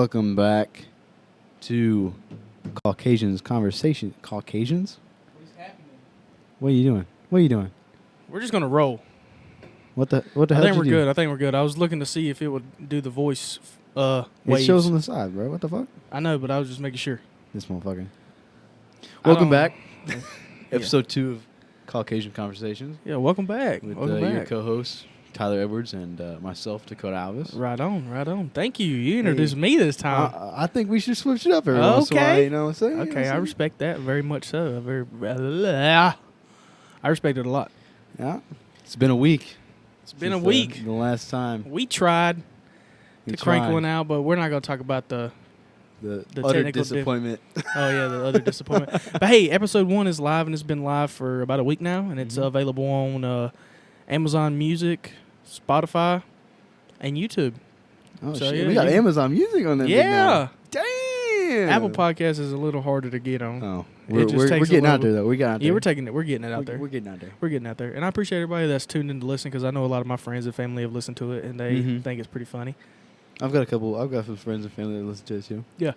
Welcome back to Caucasians Conversation. Caucasians? What's happening? What are you doing? What are you doing? We're just gonna roll. What the hell I did think we're you good. do? I think we're good. I was looking to see if it would do the voice It waves. shows on the side, bro. What the fuck? I know, but I was just making sure. This motherfucker. I Welcome don't- back. Yeah. Episode 2 of Caucasian Conversations Yeah, welcome back. with Welcome your back. co-host Tyler Edwards and myself, Dakota Alvis. Right on, right on. Thank you. You introduced me this time. I think we should switch it up every once in a while. Okay. You know what I'm saying? Okay, I respect that very much so. I respect it a lot. Yeah. It's been a week. It's been a since, week. The last time. We tried We to crank tried. one out, but we're not going to talk about the The technical utter diff- disappointment. the other disappointment. But hey, episode 1 is live, and it's been live for about a week now, and it's Mhm. available on Amazon Music, Spotify, and YouTube. Oh, So, shit. yeah, We got you- Amazon Music on that. bit now. Yeah, Damn. Apple Podcasts is a little harder to get on. Oh, It we're, just we're, takes we're a getting out little- there though. We got out there. Yeah, we're getting it out there. We're getting out there. We're getting out there, and I appreciate everybody that's tuned in to listen because I know a lot of my friends and family have listened to it, and they Mhm. think it's pretty funny. I've got some friends and family that listen to it too.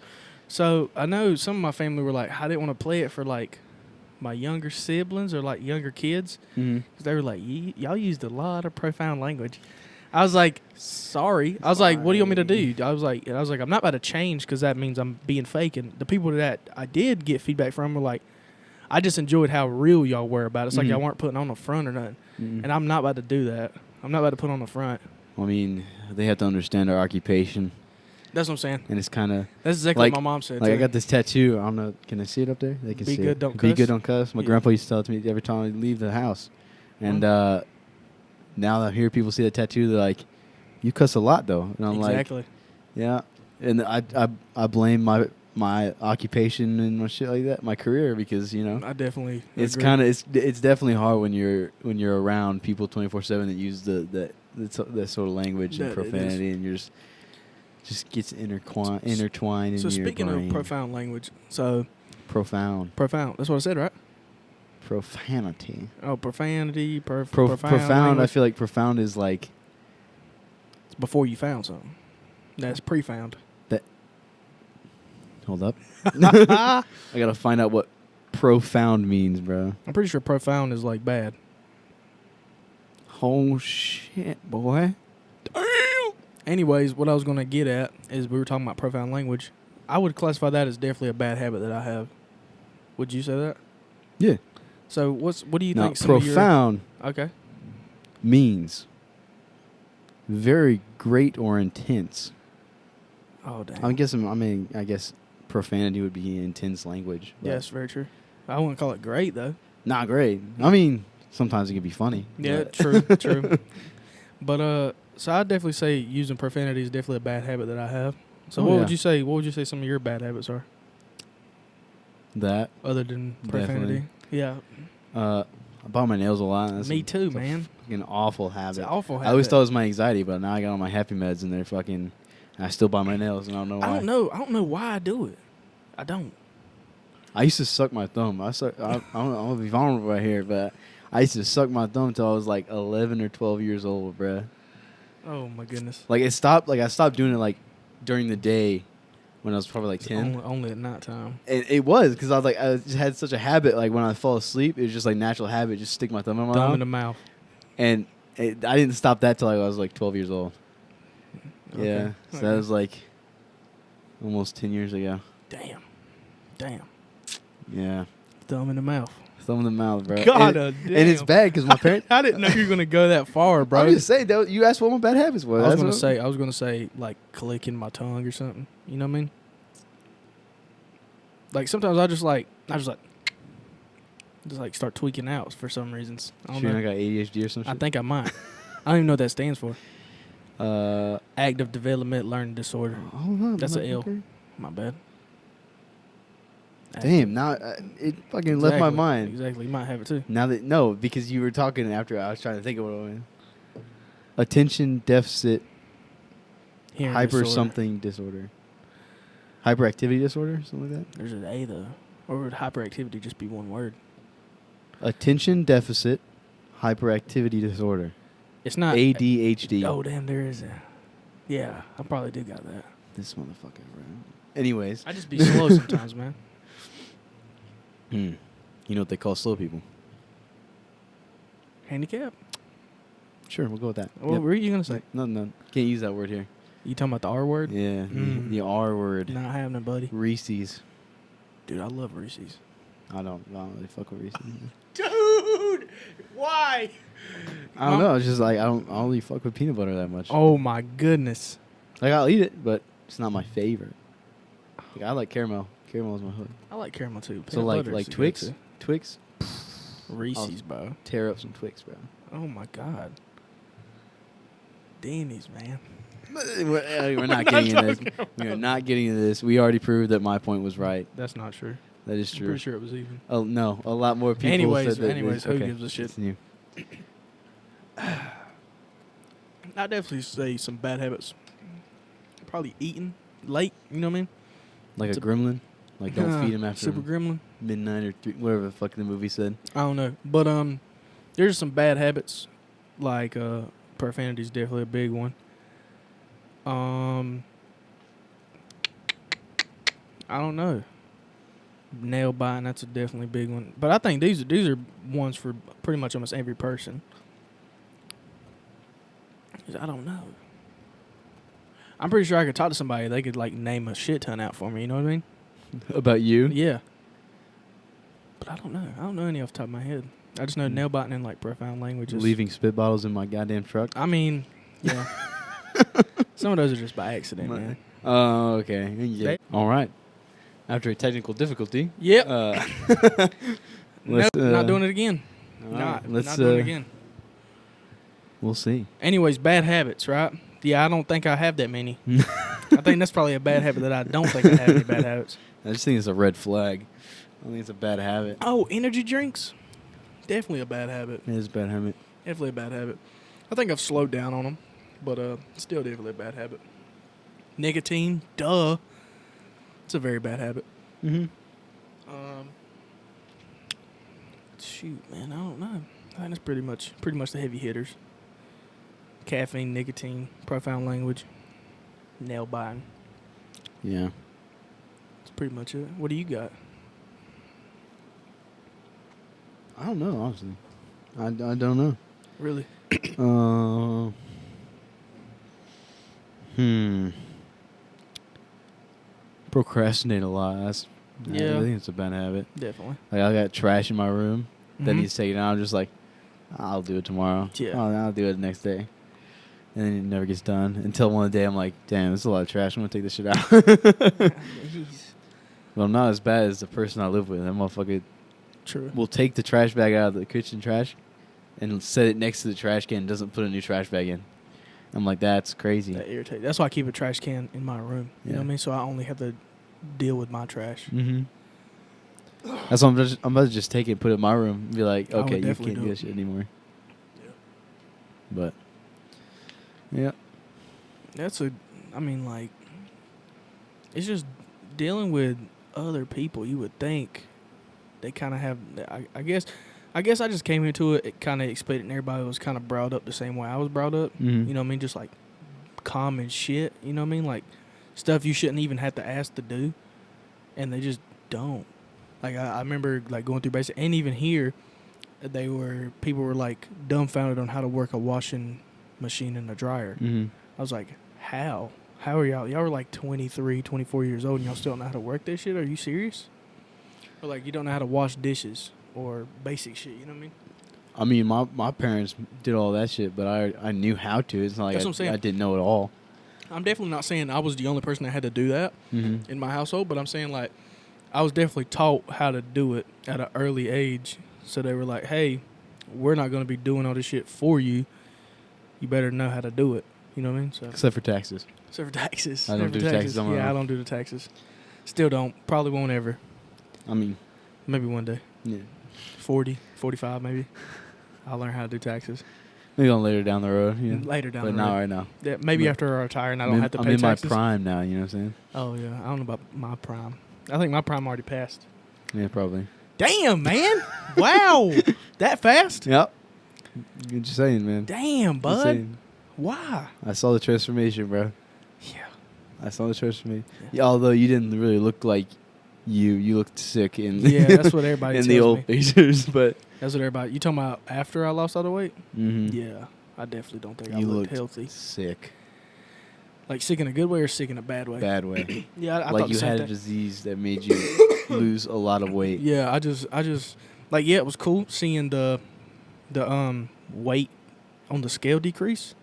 So I know some of my family were like, I didn't want to play it for like my younger siblings or like younger kids. Mm-hmm. Because they were like, y'all used a lot of profound language. I was like, sorry. I was like, what do you want me to do? I was like, I'm not about to change because that means I'm being fake. And the people that I did get feedback from were like, I just enjoyed how real y'all were about it. It's like Mhm. y'all weren't putting on the front or nothing. Mm-hmm. And I'm not about to do that. I'm not about to put on the front. I mean, they have to understand our occupation, That's what I'm saying. and it's kind of That's exactly Like- what my mom said. like I too. got this tattoo. I don't know. Can I see it up there? They can Be see good, it. don't Be cuss? good, don't cuss. My Yeah. grandpa used to tell it to me every time I leave the house, and now that I hear people see the tattoo, they're like, "You cuss a lot, though," and I'm like, Exactly. Yeah, and I blame my occupation and my shit like that, my career, because I definitely it's agree. kind of it's definitely hard when you're around people 24/7 that use that sort of language and That it is. profanity, and you're just gets intertwined in So your speaking brain. of profound language, so profound that's what I said, right? profanity. Oh, profanity, profound. Profound. I language. feel like profound is like It's before you found something. That's pre-found. hold up. I gotta find out what profound means, bro. I'm pretty sure profound is like bad. Oh shit, boy. Anyways, what I was going to get at is we were talking about profound language. I would classify that as definitely a bad habit that I have. Would you say that? Yeah. So what do you Now, think some of profound your... Okay. means very great or intense. Oh, damn. I guess profanity would be intense language. but Yes, very true. I wouldn't call it great, though. Not great. I mean, sometimes it can be funny. Yeah, but- true. But so I'd definitely say using profanity is definitely a bad habit that I have. So Oh, what yeah. would you say? What would you say some of your bad habits are, That. other than profanity? Yeah, I bite my nails a lot. That's me too, it's a man. fucking awful It's habit. an awful habit. I always thought it was my anxiety, but now I got on my happy meds and they're fucking. I still bite my nails and I don't know why. I don't know why I do it. I don't. I used to suck my thumb. I'm gonna be vulnerable right here, but I used to suck my thumb until I was like 11 or 12 years old, bruh. Oh my goodness. Like it stopped. Like I stopped doing it like during the day when I was probably like It's 10. only at nighttime. It was because I just had such a habit. Like when I fall asleep, it was just like natural habit, just stick my thumb in my Thumb mouth. in the mouth. And I didn't stop that till I was like 12 years old. Okay. Yeah, so that Okay. was like almost 10 years ago. Damn. Yeah, Thumb in the mouth. thumb in the mouth, bro. God, and it's bad because my parents. I didn't know you were gonna go that far, bro. I'm just saying that you asked what my bad habits were. I was That's gonna what- say like clicking my tongue or something. You know what I mean? Like sometimes I just like start tweaking out for some reasons. I don't Sure, know. I got ADHD or some shit. I think I might. I don't even know what that stands for. Uh, Active Development Learning Disorder. I don't know. That's a L. motherfucker. My bad. Damn, now it fucking left my Exactly. mind. Exactly. You might have it too. Now that no, because you were talking after I was trying to think of what it was. Attention deficit Hearing hyper disorder. something disorder. Hyperactivity disorder, something like that. There's an A though. Or would hyperactivity just be one word? Attention deficit hyperactivity disorder. It's not ADHD. Oh damn, there is a. Yeah, I probably do got that. This motherfucker, bro. Anyways. I just be slow sometimes, man. You know what they call slow people? Handicap? Sure, we'll go with that. What were you gonna say? No. Can't use that word here. You talking about the R word? Yeah, the R word. Not having it, buddy. Reese's. Dude, I love Reese's. I don't really fuck with Reese's. Dude, why? I don't know. It's just like I don't really fuck with peanut butter that much. Oh my goodness. Like I'll eat it, but it's not my favorite. Like, I like caramel. Caramel is my hood. I like caramel too. So like Twix, Reese's, bro. tear up some Twix, bro. Oh my god. Denny's, man. We're not getting into this. We are not getting into this. We already proved that my point was right. That's not true. That is I'm true. pretty sure it was even. Oh no, a lot more people. Anyways, said that who gives a shit? It's new. I definitely say some bad habits. Probably eating late. You know what I mean? Like a gremlin. Like don't feed him after Super gremlin. midnight or whatever the fuck the movie said. I don't know, but there's some bad habits. Like profanity is definitely a big one. I don't know. Nail biting, that's a definitely big one. But I think these are ones for pretty much almost every person. 'Cause I don't know. I'm pretty sure I could talk to somebody. They could like name a shit ton out for me. You know what I mean? About you? Yeah. But I don't know. I don't know any off the top of my head. I just know nail biting in like profound languages. Leaving spit bottles in my goddamn truck. I mean, yeah. Some of those are just by accident, man. Oh, okay. Yeah. All right. After a technical difficulty. Yep. Let's, nope, not doing it again. Not Doing it again. We'll see. Anyways, bad habits, right? Yeah, I don't think I have that many. I think that's probably a bad habit that I don't think I have any bad habits. I just think it's a red flag. I think it's a bad habit. Oh, energy drinks? Definitely a bad habit. It is a bad habit. Definitely a bad habit. I think I've slowed down on them, but still definitely a bad habit. Nicotine, duh. It's a very bad habit. Mm-hmm. Shoot, man, I don't know. I think that's pretty much the heavy hitters. Caffeine, nicotine, profound language, nail biting. Yeah. That's pretty much it. What do you got? I don't know, honestly. I don't know. Really? Procrastinate a lot. I Yeah. think it's a bad habit. Definitely. Like I got trash in my room that Mhm. needs taken out. I'm just like, I'll do it tomorrow. Yeah. Oh, I'll do it the next day. And then it never gets done until one day I'm like, damn, this is a lot of trash. I'm gonna take this shit out. Jeez. But I'm not as bad as the person I live with. That motherfucker True. will take the trash bag out of the kitchen trash and set it next to the trash can and doesn't put a new trash bag in. I'm like, that's crazy. That irritates. That's why I keep a trash can in my room. You know what I Yeah. mean? So I only have to deal with my trash. Mm-hmm. That's why I'm about to just take it and put it in my room and be like, I would okay, you definitely can't do do it. that shit anymore. Yeah. But, yeah. I mean, like, it's just dealing with other people. You would think they kind of have, I guess I just came into it kind of expecting everybody was kind of brought up the same way I was brought up. Mm-hmm. You know what I mean? Just like common shit. You know what I mean? Like stuff you shouldn't even have to ask to do, and they just don't. Like I remember like going through basic, and even here, people were like dumbfounded on how to work a washing machine and a dryer. Mm-hmm. I was like, how? How are y'all? Y'all were like 23, 24 years old, and y'all still don't know how to work this shit? Are you serious? Or like you don't know how to wash dishes or basic shit. You know what I mean? I mean, my parents did all that shit, but I knew how to. It's not like That's what I'm saying. I didn't know it all. I'm definitely not saying I was the only person that had to do that Mm-hmm. in my household, but I'm saying like I was definitely taught how to do it at an early age. So they were like, hey, we're not going to be doing all this shit for you. You better know how to do it. You know what I mean? So Except for taxes. except for taxes. I don't Except do for taxes on my Yeah, own. I don't do the taxes. Still don't. Probably won't ever. I mean, Maybe one day. yeah. 40, 45 maybe. I'll learn how to do taxes. Maybe on later down the road. Yeah. Later down But the not road. right now. Yeah, maybe But after I retire and I I'm don't in- have to I'm pay in taxes. my prime now, you know what I'm saying? Oh, yeah. I don't know about my prime. I think my prime already passed. Yeah, probably. Damn, man. Wow. That fast? Yep. Good saying, man. Damn, Good bud. saying. Why? I saw the transformation, bro. Yeah. I saw the transformation. Yeah, although you didn't really look like you looked sick in Yeah, that's what everybody in tells the old me. pictures, but That's what everybody. You talking about after I lost all the weight? mhm. Yeah, I definitely don't think I You looked looked healthy. sick, Like sick in a good way or sick in a bad way? bad way. Yeah, I Like thought the you same had a thing. disease that made you lose a lot of weight. Yeah, I just like it was cool seeing the weight on the scale decrease.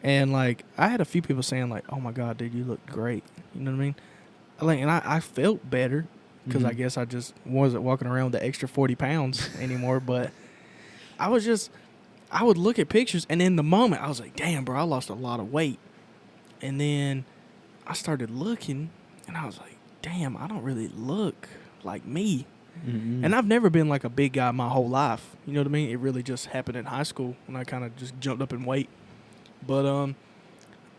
And like I had a few people saying like, "Oh my god, dude, you look great." You know what I mean? Like, and I felt better because I Mhm. guess I just wasn't walking around with the extra 40 pounds anymore. But I would look at pictures, and in the moment I was like, "Damn, bro, I lost a lot of weight." And then I started looking, and I was like, "Damn, I don't really look like me." Mhm. And I've never been like a big guy my whole life. You know what I mean? It really just happened in high school when I kind of just jumped up in weight. But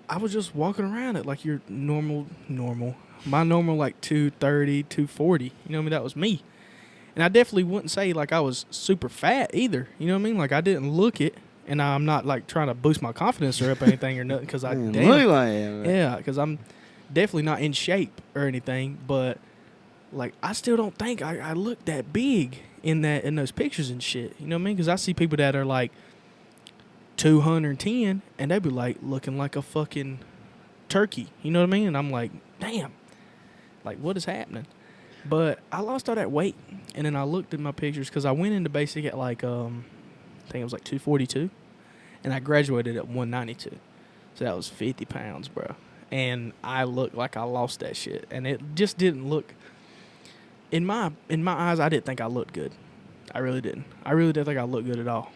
I was just walking around at like your normal. My normal like 230, 240. You know what I mean? That was me. And I definitely wouldn't say like I was super fat either. You know what I mean? Like I didn't look it. And I'm not like trying to boost my confidence or up anything or nothing because I Man, damn. look like it. Yeah, because I'm definitely not in shape or anything. But like I still don't think I look that big in those pictures and shit. You know what I mean? Because I see people that are like 210 and they be like looking like a fucking turkey. You know what I mean? And I'm like, damn, like what is happening? But I lost all that weight, and then I looked at my pictures because I went into basic at like I think it was like 242, and I graduated at 192. So that was 50 pounds, bro. And I looked like I lost that shit, and it just didn't look. In my eyes, I didn't think I looked good. I really didn't. I really didn't think I looked good at all.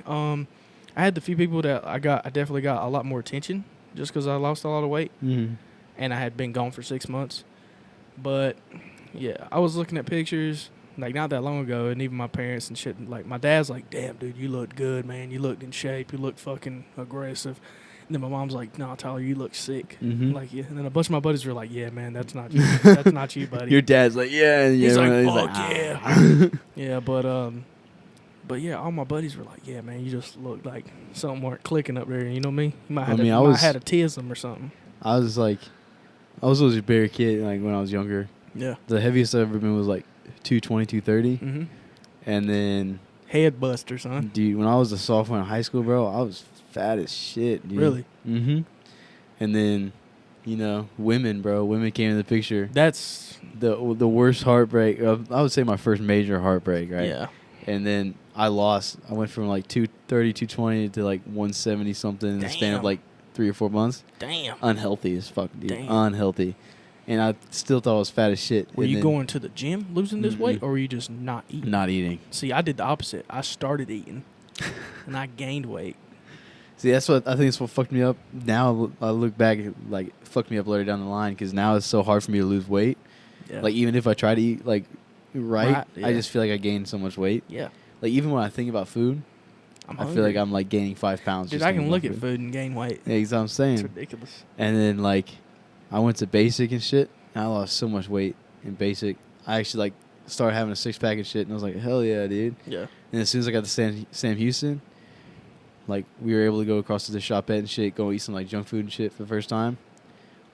I had the few people that I definitely got a lot more attention just because I lost a lot of weight, Mhm. and I had been gone for 6 months. But yeah, I was looking at pictures like not that long ago, and even my parents and shit. Like my dad's like, "Damn, dude, you looked good, man. You looked in shape. You looked fucking aggressive." And then my mom's like, "No, Tyler, you look sick." Mhm. Like, yeah. And then a bunch of my buddies were like, "Yeah, man, that's not you. That's not you, buddy." Your dad's like, yeah, yeah. He's like, "Fuck "Fuck yeah." yeah." Yeah, but yeah, all my buddies were like, "Yeah, man, you just look like something weren't clicking up there." You know me? You might have I mean, I might was- had a tism or something. I was like, I was always a bigger kid. Like when I was younger, Yeah. the heaviest I've ever been was like 220, 230, Mm-hmm. and then Head buster, son. dude, when I was a sophomore in high school, bro, I was fat as shit, dude. Really? Mm-hmm. And then, women, bro, women came in the picture. That's The worst heartbreak. I would say my first major heartbreak, right? yeah. And then I lost. I went from like 230, 220 to like 170 something in the span of Damn. like 3 or 4 months. Damn. Unhealthy as fuck, dude. Damn. Unhealthy. And I still thought I was fat as shit. Were And you then going to the gym losing this weight, Mm-mm. or were you just not eating? Not eating. See, I did the opposite. I started eating, and I gained weight. See, that's what I think. That's what fucked me up. Now I look back, like it fucked me up later down the line because now it's so hard for me to lose weight. Yeah. Like even if I try to eat like right, yeah. I just feel like I gained so much weight. Yeah. Like even when I think about food, I'm I hungry. feel like I'm like gaining 5 pounds. Dude, just I thinking can look about at food and gain weight. Yeah, that's what I'm It's saying. ridiculous. And then like I went to basic and shit, and I lost so much weight in basic. I actually like started having a 6-pack and shit, and I was like, hell yeah, dude. Yeah. And as soon as I got to Sam Houston, like we were able to go across to the shopette and shit, go eat some like junk food and shit for the first time.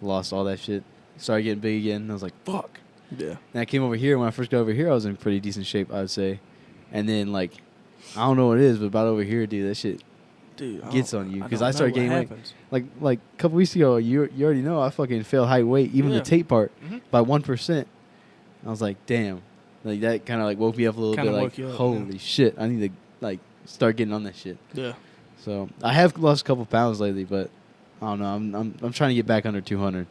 Lost all that shit. Started getting big again, and I was like, fuck. Yeah. And I came over here. When I first got over here, I was in pretty decent shape, I would say. And then like, I don't know what it is, but about over here, dude, that shit Dude, gets on you, 'cause don't I started know what gaining weight. happens. like a couple weeks ago. You already know I fucking failed height weight, even Yeah. the tape part Mhm. by 1%. I was like, damn. Like that kind of like woke me up a little Kinda bit. woke Like, you up, holy shit, I need to like start getting on that shit. Yeah. So I have lost a couple pounds lately, but I don't know. I'm trying to get back under 200.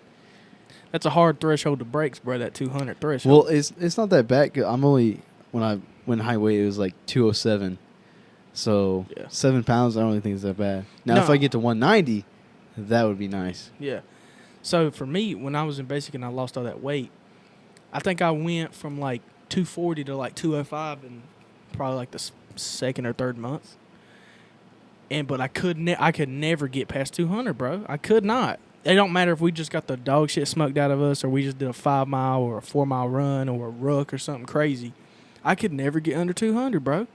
That's a hard threshold to break, bro. That 200 threshold. Well, it's not that bad. 'Cause I'm only when I went high weight, it was like 207. So Yeah. 7 pounds, I don't really think it's that bad. Now, if No. I get to 190, that would be nice. Yeah. So for me, when I was in basic and I lost all that weight, I think I went from like 240 to like 205 in probably like the second or third month. But I could never get past 200, bro. I could not. It don't matter if we just got the dog shit smoked out of us, or we just did a 5 mile or a 4 mile run or a ruck or something crazy. I could never get under 200, bro.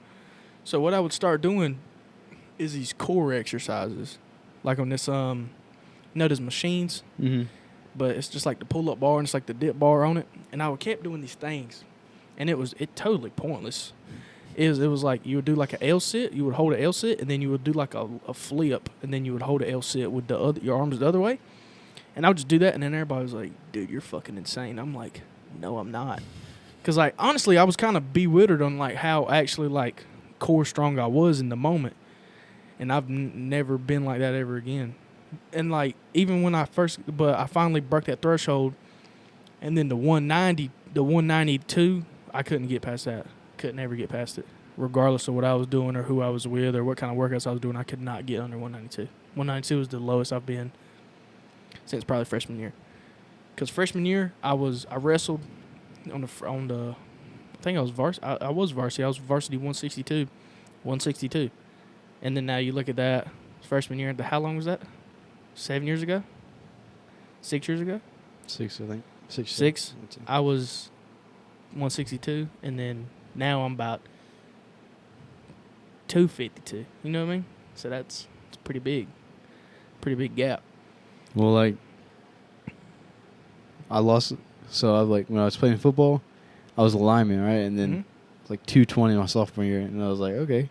So what I would start doing is these core exercises, like on this those machines. Mm-hmm. but it's just like the pull-up bar and it's like the dip bar on it. And I kept doing these things, and it totally pointless. It was like you would do like an L sit, you would hold an L sit, and then you would do like a flip, and then you would hold an L sit with your arms the other way. And I would just do that, and then everybody was like, dude, you're fucking insane. I'm like, no, I'm not. Because, like, honestly, I was kind of bewildered on, like, how actually, like, core strong I was in the moment. And I've never been like that ever again. And, like, even when I finally broke that threshold, and then the 192, I couldn't get past that. Couldn't ever get past it. Regardless of what I was doing or who I was with or what kind of workouts I was doing, I could not get under 192. 192 was the lowest I've been since probably freshman year. Because freshman year, I wrestled on the I think I was varsity. I was varsity. I was varsity 162. And then now you look at that freshman year. How long was that? 7 years ago? 6 years ago? 6, I think. 6. 6. I was 162, and then now I'm about 252. You know what I mean? So it's pretty big gap. Well, like, I lost. So, when I was playing football, I was a lineman, right? And then, like, 220 my sophomore year. And I was like, okay,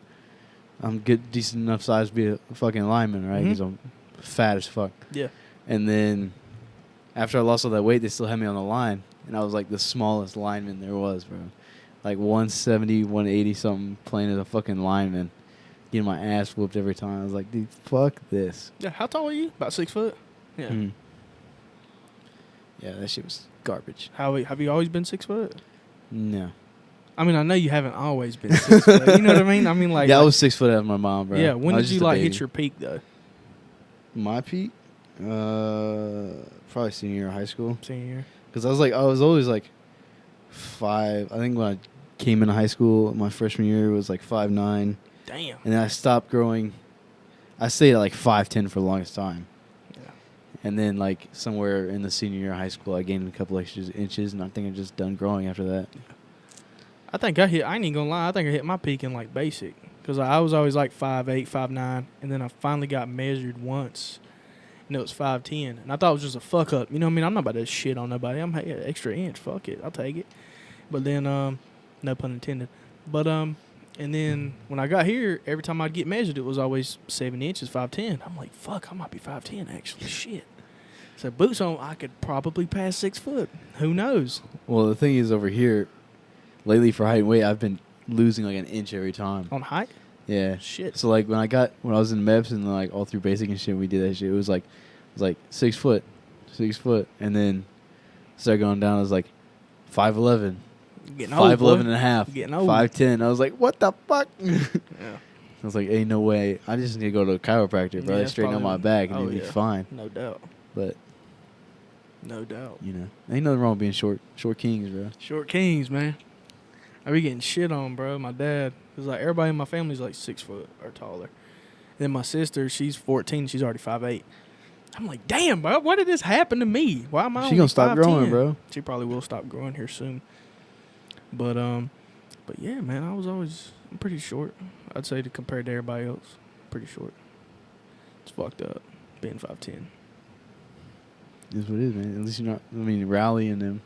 I'm good, decent enough size to be a fucking lineman, right? Because I'm fat as fuck. Yeah. And then, after I lost all that weight, they still had me on the line. And I was, like, the smallest lineman there was, bro. Like, 170, 180 something, playing as a fucking lineman. Getting my ass whooped every time. I was like, dude, fuck this. Yeah, how tall are you? About 6 foot? Yeah. Yeah, that shit was garbage. Have you always been 6 foot? No. I mean, I know you haven't always been 6 foot. You know what I mean? I mean, like... Yeah, I was 6 foot after my mom, bro. Yeah, when did you, like, hit your peak, though? My peak? Probably senior year of high school. Senior year. Because I was always, like, 5. I think when I came into high school, my freshman year was, like, 5'9". Damn. And then I stopped growing. I stayed at, like, 5'10" for the longest time. And then, like, somewhere in the senior year of high school, I gained a couple extra inches, and I think I'm just done growing after that. I think I ain't even gonna lie, I think I hit my peak in, like, basic. Because I was always, like, 5'8", 5'9", and then I finally got measured once, and it was 5'10". And I thought it was just a fuck up. You know what I mean? I'm not about to shit on nobody. I'm, hey, an extra inch. Fuck it. I'll take it. But then, no pun intended. But, and then when I got here, every time I'd get measured, it was always 7 inches, 5'10". I'm like, fuck, I might be 5'10", actually. Shit. So boots on, I could probably pass 6 foot. Who knows? Well, the thing is, over here, lately for height and weight, I've been losing like an inch every time. On height? Yeah. Shit. So like when I was in MEPS and like all through basic and shit, we did that shit. It was like 6 foot, and then started going down. It was like 5'11", Getting old, 5'11" and a half, Getting old. 5'10". I was like, what the fuck? Yeah. I was like, ain't no way. I just need to go to a chiropractor, bro. Yeah, They straighten out my probably- back and oh, it'll be yeah. fine. No doubt. But No doubt. you know, ain't nothing wrong with being short kings, bro. Short kings, man. I be getting shit on, bro. My dad, cause like everybody in my family's like 6 foot or taller. And then my sister, she's 14. She's already 5'8". I'm like, damn, bro. Why did this happen to me? Why am I? She only gonna stop 5'10"? growing, bro. She probably will stop growing here soon. But yeah, man. I'm pretty short. I'd say compared to everybody else, pretty short. It's fucked up being 5'10". Is what it is, man. At least you're not. I mean, Rowley and them.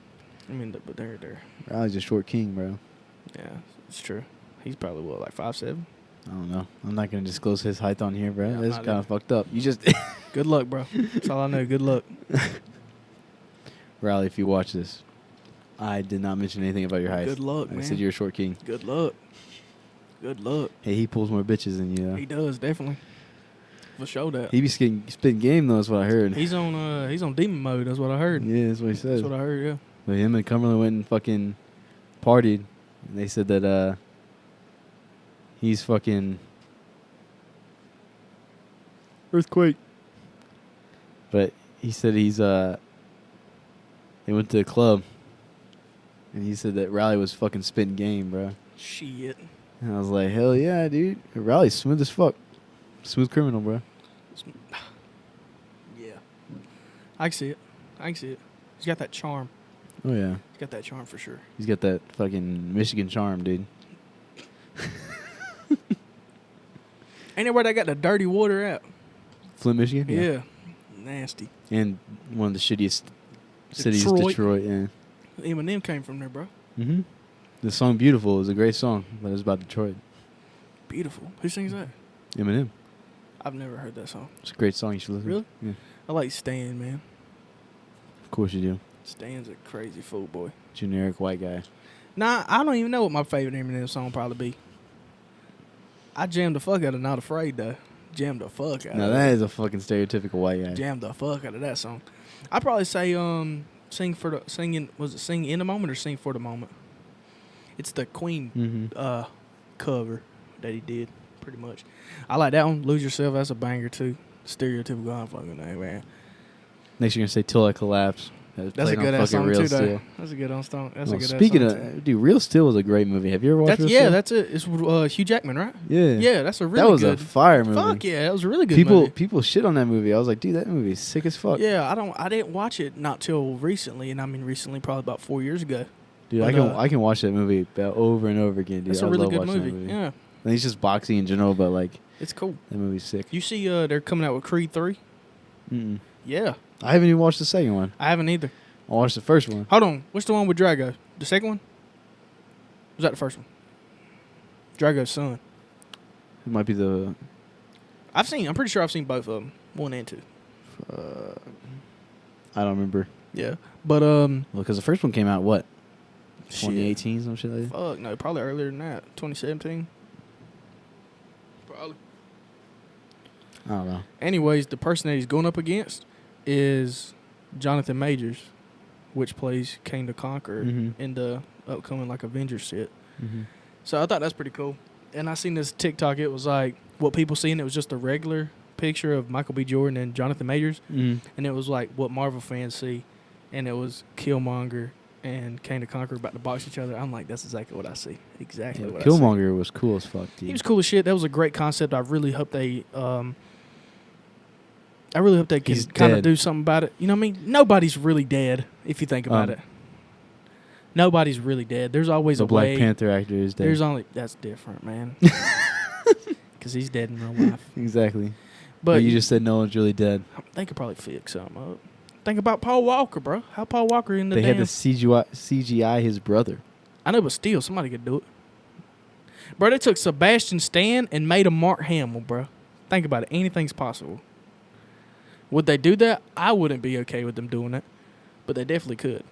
I mean, but they're Rowley's a short king, bro. yeah, it's true. He's probably what, like 5'7". I don't know. I'm not gonna disclose his height on here, bro. Yeah, I'm That's not kind of fucked up. You just Good luck, bro. That's all I know. Good luck. Rowley, if you watch this, I did not mention anything about your height. Good luck, I man. said you're a short king. Good luck. Good luck. Hey, he pulls more bitches than you. He does, definitely. For sure that. He be spitting game though. That's what I heard. He's on demon mode. That's what I heard. Yeah, that's what he said. That's what I heard. Yeah. But him and Cumberland went and fucking partied. And they said that he's fucking earthquake. But he said he's they went to the club. And he said that Rowley was fucking spitting game, bro. Shit. And I was like, hell yeah, dude. Rowley's smooth as fuck. Smooth criminal, bro. Yeah. I can see it. He's got that charm. Oh, yeah. He's got that charm for sure. He's got that fucking Michigan charm, dude. Ain't that where they got the dirty water at? Flint, Michigan? Yeah. Nasty. And one of the shittiest City's Detroit. Detroit. Yeah. Eminem came from there, bro. Mm-hmm. The song "Beautiful" is a great song, but it's about Detroit. Beautiful. Who sings that? Eminem. I've never heard that song. It's a great song. You should listen. Really? Yeah. I like Stan, man. Of course you do. Stan's a crazy fool boy. Generic white guy. Nah, I don't even know what my favorite Eminem song will probably be. I jammed the fuck out of Not Afraid, though. Jammed the fuck out Now of that is a fucking stereotypical white guy. Jammed the fuck out of that song. I'd probably say Sing in the Moment or Sing for the Moment? It's the Queen Mm-hmm. cover that he did, pretty much. I like that one. Lose Yourself, that's a banger too. Stereotypical, I fucking know, man. Next you're gonna say "Till I Collapse." That's a good ass song too, though. That's a good song. That's a good Speaking ass of, song too. dude, Real Steel was a great movie. Have you ever watched That's, Real Steel? that's it. It's Hugh Jackman, right? Yeah. Yeah, that's a really that was good. a fire movie. Fuck yeah, that was a really good movie. People shit on that movie. I was like, dude, that movie is sick as fuck. Yeah, I didn't watch it not till recently, and I mean recently, probably about 4 years ago. Dude, But, I can watch that movie over and over again, dude. That's I a really love good watching that movie. Yeah, And it's just boxing in general, but like it's cool. that movie's sick. You see, they're coming out with Creed 3. Mm-mm. Yeah, I haven't even watched the second one. I haven't either. I watched the first one. Hold on, what's the one with Drago? The second one? Was that the first one? Drago's son. It might be the. I'm pretty sure I've seen both of them, 1 and 2. I don't remember. Yeah, but Well, because the first one came out what? shit. 2018, some shit like that. Fuck no, probably earlier than that. 2017. Probably. I don't know. Anyways, the person that he's going up against is Jonathan Majors, which plays Kang the Conqueror Mhm. in the upcoming like Avengers shit. Mm-hmm. So I thought that's pretty cool. And I seen this TikTok. It was like what people seen. It was just a regular picture of Michael B. Jordan and Jonathan Majors, Mm-hmm. and it was like what Marvel fans see, and it was Killmonger and Kang the Conqueror about to box each other. I'm like, that's exactly what I see. Exactly Yeah, what I see. Killmonger was cool as fuck, dude. He was cool as shit. That was a great concept. I really hope they can He's kind of dead. do something about it. You know what I mean? Nobody's really dead if you think about it. Nobody's really dead. There's always the a Black way. Panther actor is dead. There's only that's different, man. Because he's dead in real life. Exactly. But But you just said no one's really dead. they could probably fix something up. Think about Paul Walker, bro. How Paul Walker in the They damn. had to CGI his brother. I know, but still, somebody could do it. Bro, they took Sebastian Stan and made him Mark Hamill, bro. Think about it. Anything's possible. Would they do that? I wouldn't be okay with them doing it, but they definitely could.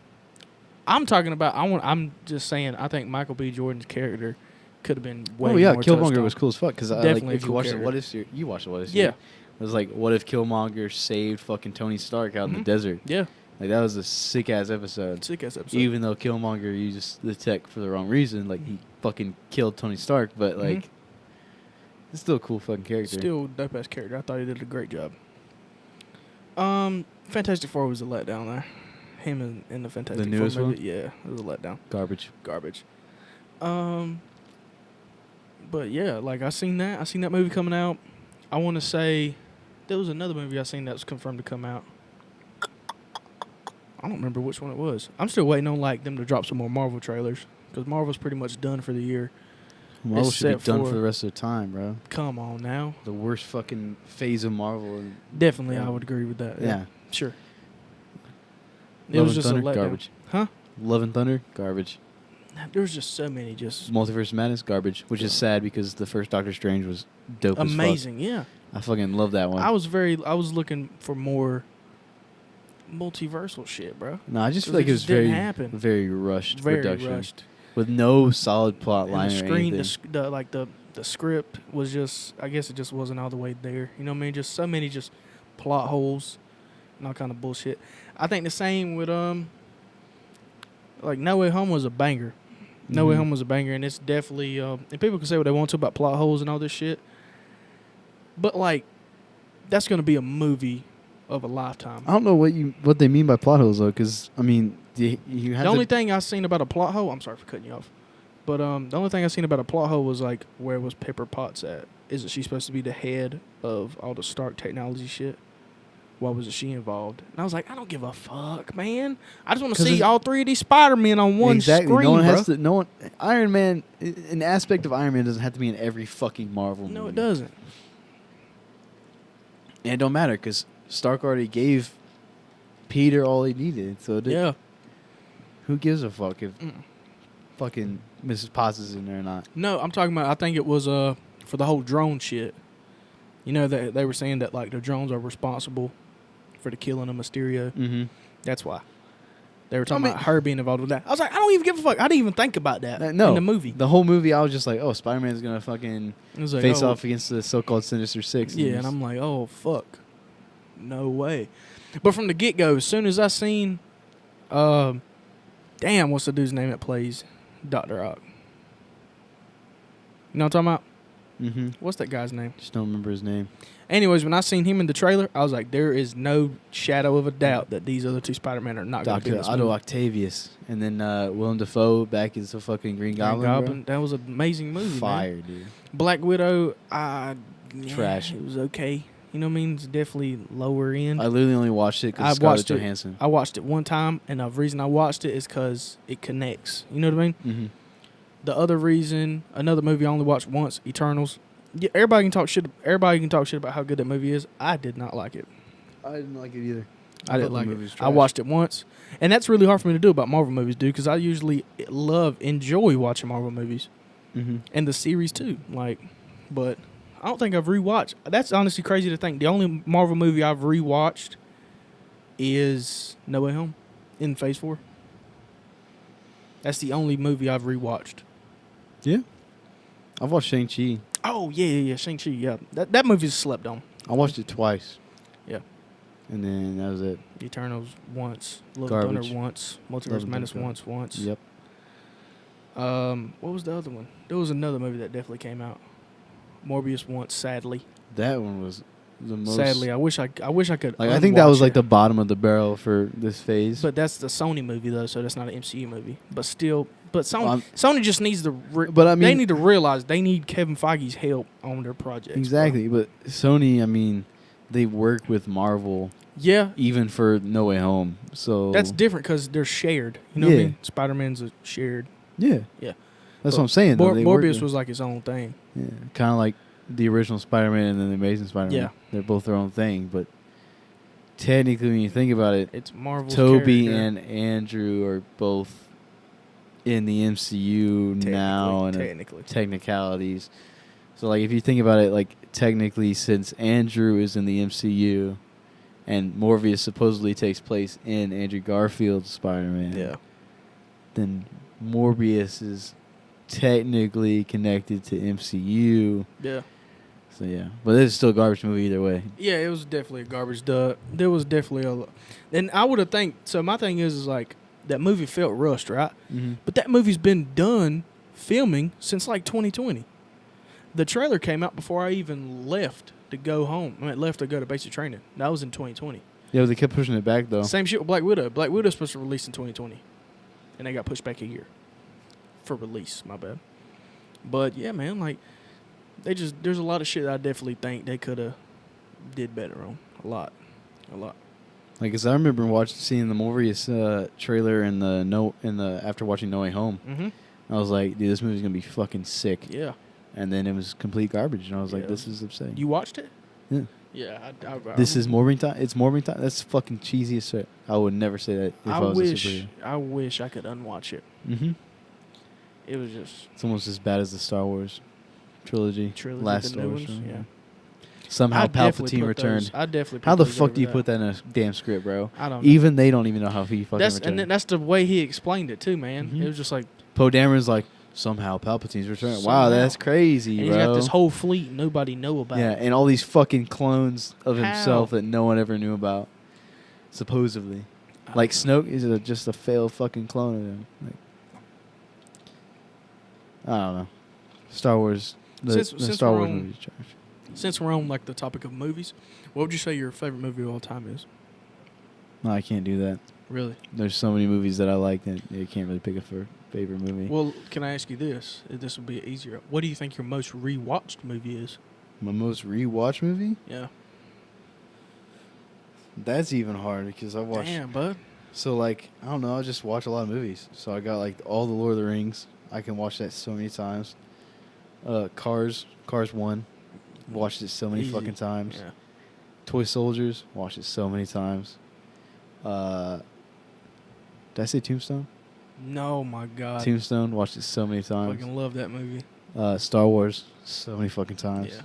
I'm talking about. I'm just saying. I think Michael B. Jordan's character could have been way. Oh yeah, more touched Killmonger on. was cool as fuck. Because Definitely like, if a you cool watched character. the What If series, you watched the What If Yeah. series. It was like, what if Killmonger saved fucking Tony Stark out in the Mhm. desert? Yeah, Like that was a sick ass episode. sick ass episode. Even though Killmonger used the tech for the wrong reason, like he fucking killed Tony Stark, but like Mhm. it's still a cool fucking character. Still dope ass character. I thought he did a great job. Fantastic Four was a letdown there. Him in the Fantastic Four newest movie. one? Yeah, it was a letdown. Garbage. Garbage. But yeah, like I seen that movie coming out. I want to say there was another movie I seen that was confirmed to come out. I don't remember which one it was. I'm still waiting on like them to drop some more Marvel trailers because Marvel's pretty much done for the year. Marvel should be Except done for- for the rest of the time, bro. Come on now. The worst fucking phase of Marvel. Definitely, Yeah. I would agree with that. Yeah. Sure. It Love was and just Thunder, a letdown. garbage. Huh? Love and Thunder, garbage. There was just so many just Multiverse of Madness, garbage. Which is sad because the first Doctor Strange was dope as fuck. amazing. Yeah. I fucking love that one. I was looking for more multiversal shit, bro. No, I just 'Cause feel like it it was just didn't very, happen. very rushed Very production rushed. with no solid plot And line the or screen, anything. the script was just, I guess it just wasn't all the way there. You know what I mean? Just so many just plot holes and all kind of bullshit. I think the same with like No Way Home was a banger. No Way Mhm. Home was a banger, and it's definitely and people can say what they want to about plot holes and all this shit, but like that's gonna be a movie of a lifetime. I don't know what they mean by plot holes though, because I mean you have The only to, thing I seen about a plot hole, I'm sorry for cutting you off, but the only thing I seen about a plot hole was like where was Pepper Potts at? Isn't she supposed to be the head of all the Stark technology shit? Why wasn't she involved? And I was like, I don't give a fuck, man. I just want to 'Cause see it's- all three of these Spider-Men on one exactly. screen, No one bro. has to. No one. Iron Man. An aspect of Iron Man doesn't have to be in every fucking Marvel movie. No, it doesn't. And it don't matter because Stark already gave Peter all he needed. So Yeah. who gives a fuck if Mm. fucking Mrs. Potts is in there or not? No, I'm talking about. I think it was for the whole drone shit. You know that they were saying that like the drones are responsible for the killing of Mysterio. Mm-hmm. That's why they were talking I mean- about her being involved with that. I was like, I don't even give a fuck. I didn't even think about that No, in the movie. The whole movie, I was just like, oh, Spider-Man's gonna fucking It was like, face oh, off against the so-called Sinister Six. Yeah, and I'm like, oh fuck, no way. But from the get go, as soon as I seen, damn, what's the dude's name that plays Dr. Ock? You know what I'm talking about? Mm-hmm. What's that guy's name? Just don't remember his name. Anyways, when I seen him in the trailer, I was like, there is no shadow of a doubt that these other two Spider-Men are not going to be in Dr. this Otto movie. Octavius, and then Willem Dafoe back as the fucking Green Goblin. Bro. That was an amazing movie. Fire, Man. dude. Black Widow, Trash. It was okay. You know what I mean? It's definitely lower end. I literally only watched it I because watched Scarlett it. Johansson. I watched it one time, and the reason I watched it is because it connects. You know what I mean? Mm-hmm. The other reason, another movie I only watched once, Eternals. Yeah, everybody can talk shit. Everybody can talk shit about how good that movie is. I did not like it. I didn't like it either. I didn't like it. I watched it once, and that's really hard for me to do about Marvel movies, dude. Because I usually enjoy watching Marvel movies Mm-hmm. and the series too. Like, but I don't think I've rewatched. That's honestly crazy to think. The only Marvel movie I've rewatched is No Way Home in Phase 4. That's the only movie I've rewatched. Yeah. I've watched Shang-Chi. Oh yeah, Shang-Chi. Yeah, that movie's slept on. I watched it twice. Yeah. And then that was it. Eternals once, Love Garbage. and Thunder once, Multiverse Love and Madness Thunder. once. Yep. What was the other one? There was another movie that definitely came out. Morbius once, sadly. That one was the most. Sadly, I wish I could. Like I think that was unwatch like it. the bottom of the barrel for this phase. But that's the Sony movie though, so that's not an MCU movie. But still, Sony Well, Sony just needs to. But I they mean- need to realize they need Kevin Feige's help on their projects. exactly. bro. But Sony, I mean, they work with Marvel Yeah, even for No Way Home. So that's different because they're shared. You know what I Yeah. mean? Spider-Man's a shared. yeah. Yeah. That's But what I'm saying. though. They work Morbius with- was like his own thing. yeah, kind of like the original Spider-Man and then the Amazing Spider-Man. Yeah. They're both their own thing, but technically, when you think about it, It's Marvel's Toby character. and Andrew are both in the MCU now, and technically. technicalities. So, like, if you think about it, like, technically, since Andrew is in the MCU, and Morbius supposedly takes place in Andrew Garfield's Spider-Man, Yeah. then Morbius is technically connected to MCU. Yeah. So yeah, but it's still a garbage movie either way. Yeah, it was definitely a garbage duh. There was definitely and I would have think so. My thing is like that movie felt rushed, right? Mm-hmm. But that movie's been done filming since like 2020. The trailer came out before I even left to go home. I mean, left to go to basic training. That was in 2020. Yeah, but they kept pushing it back though. Same shit with Black Widow. Black Widow's supposed to release in 2020, and they got pushed back a year for release. My bad. But yeah, man, like there's a lot of shit that I definitely think they could have did better on. A lot. Like, 'cause I remember seeing the Morbius trailer after watching No Way Home. Mm-hmm. I was like, dude, this movie's gonna be fucking sick. Yeah. And then it was complete garbage, and I was like, Yeah. this is upsetting. You watched it? Yeah. Yeah. This is Morbing time. It's Morbing time. That's fucking cheesy as shit. I would never say that if I was a superhero. I wish I could unwatch it. Mm-hmm. It was just It's almost as bad as the Star Wars trilogy. Last the Star new Wars. ones. trilogy. Yeah. How I'd definitely Palpatine put returned. those- I'd definitely. Put How the those fuck over do you put that in a damn script, bro? I don't know. Even they don't even know how he fucking returned. That's the way he explained it too, man. Mhm. It was just like Poe Dameron's like, somehow Palpatine's returned. Wow, Somehow. that's crazy, and bro. he's got this whole fleet nobody know about. yeah, and all these fucking clones of himself How? that no one ever knew about, supposedly. Like Snoke is just a failed fucking clone of him. Like, I don't know. Star Wars. The Since Star we're Wars on- movie's trash. Since we're on like the topic of movies, what would you say your favorite movie of all time is? No, I can't do that. Really? There's so many movies that I like that you can't really pick a favorite movie. Well, can I ask you this? This will be easier. What do you think your most rewatched movie is? My most rewatched movie? Yeah. That's even hard because I watched. Damn, bud. So like I don't know, I just watch a lot of movies. So I got like all the Lord of the Rings. I can watch that so many times. Cars 1. Watched it so many Easy. fucking times. Yeah. Toy Soldiers, watched it so many times. Did I say Tombstone? No, my God. Tombstone. Watched it so many I times. fucking love that movie. Star Wars. So many fucking times. Yeah.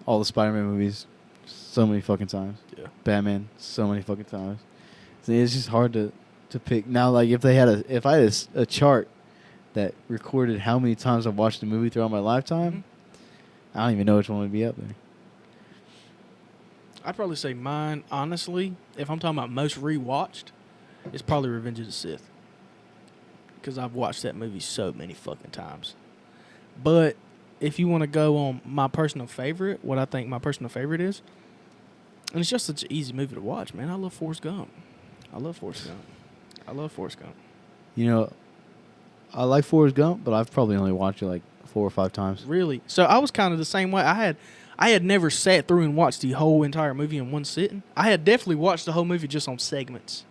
All the Spider-Man movies. So many fucking times. Yeah. Batman. So many fucking times. So it's just hard to pick. Now, like, if I had a chart that recorded how many times I've watched a movie throughout my lifetime, I don't even know which one would be up there. I'd probably say mine, honestly, if I'm talking about most rewatched, it's probably Revenge of the Sith. Because I've watched that movie so many fucking times. But if you want to go on my personal favorite, what I think my personal favorite is, and it's just such an easy movie to watch, man. I love Forrest Gump. I love Forrest Gump. You know, I like Forrest Gump, but I've probably only watched it like 4 or 5 times. Really? So I was kind of the same way. I had never sat through and watched the whole entire movie in one sitting. I had definitely watched the whole movie just on segments.